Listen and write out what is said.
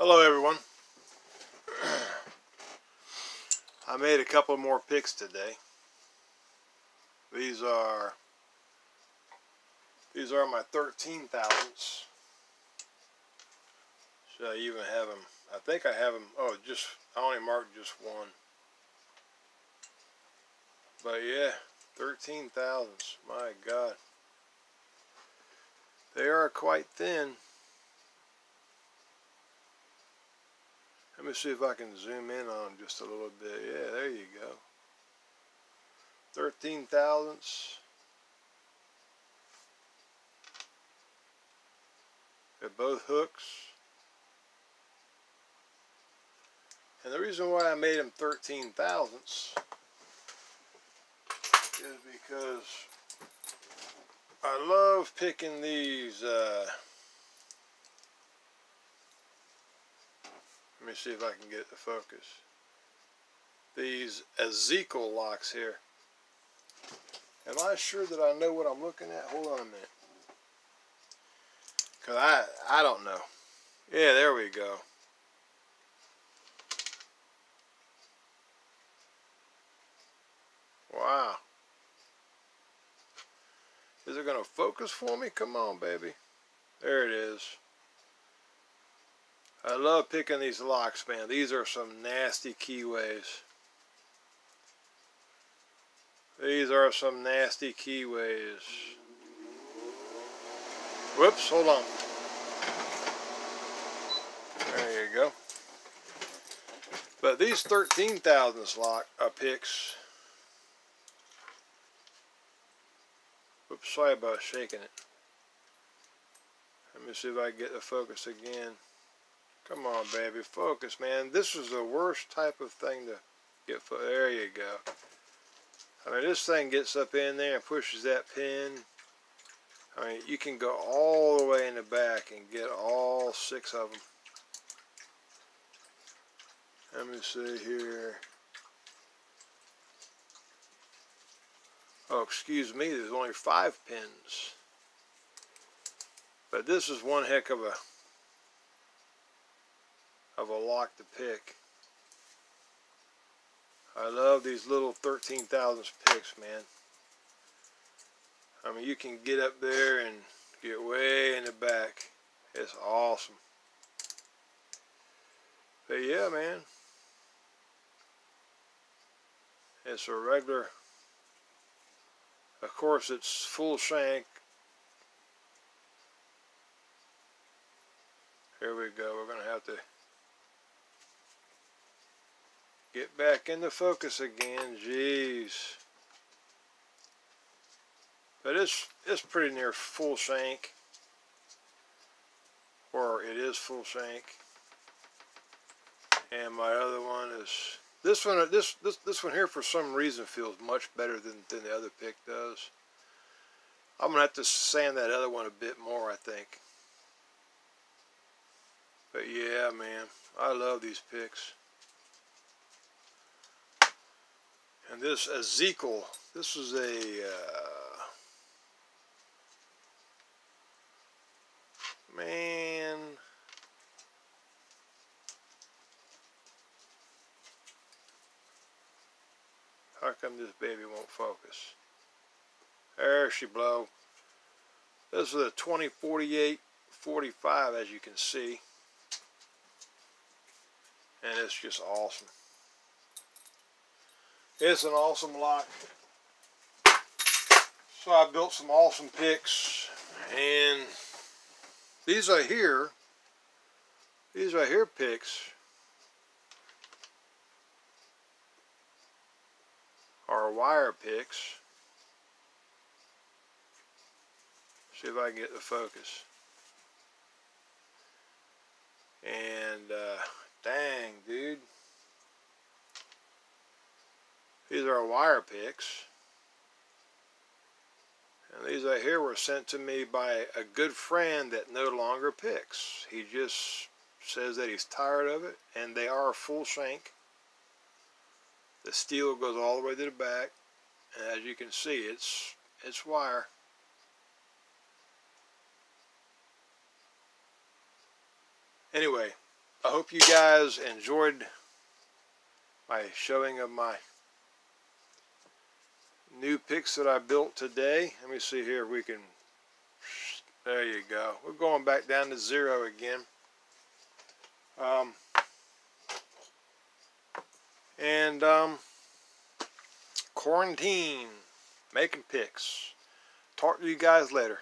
Hello everyone. I made a couple more picks today. These are my 13 thousandths. Should I even have them? I think I have them. Oh, I only marked just one. But yeah, 13 thousandths. My God, they are quite thin. Let me see if I can zoom in on them just a little bit. Yeah, there you go. 13 thousandths. They're both hooks. And the reason why I made them 13 thousandths is because I love picking these. Let me see if I can get it to focus. These Ezekiel locks here. Am I sure that I know what I'm looking at? Hold on a minute. Because I don't know. Yeah, there we go. Wow. Is it going to focus for me? Come on, baby. There it is. I love picking these locks, man. These are some nasty keyways. These are some nasty keyways. Whoops, hold on. There you go. But these 13 thousandths picks. Whoops, sorry about shaking it. Let me see if I can get the focus again. Come on, baby, focus, man. This is the worst type of thing to get. There you go. I mean, this thing gets up in there and pushes that pin. I mean, you can go all the way in the back and get all 6 of them. Let me see here. Oh, excuse me, there's only 5 pins. But this is one heck of a lock to pick. I love these little 13 thousandths picks, man. I mean, you can get up there and get way in the back. It's awesome. But yeah, man. It's a regular, of course it's full shank. Here we go. We're going to have to get back into focus again. Jeez. But it's pretty near full shank. Or it is full shank. And my other one is this one here for some reason feels much better than the other pick does. I'm gonna have to sand that other one a bit more, I think. But yeah, man, I love these picks. And this Ezekiel, this is a man. How come this baby won't focus? There she blow. This is a 2048-45, as you can see. And it's just awesome. It's an awesome lock. So I built some awesome picks. And these right here picks are wire picks. See if I can get the focus. And dang, dude. These are wire picks. And these right here were sent to me by a good friend that no longer picks. He just says that he's tired of it, and they are full shank. The steel goes all the way to the back, and as you can see, it's wire. Anyway, I hope you guys enjoyed my showing of my new picks that I built today. Let me see here if we can, there you go. We're going back down to 0 again. Quarantine, making picks. Talk to you guys later.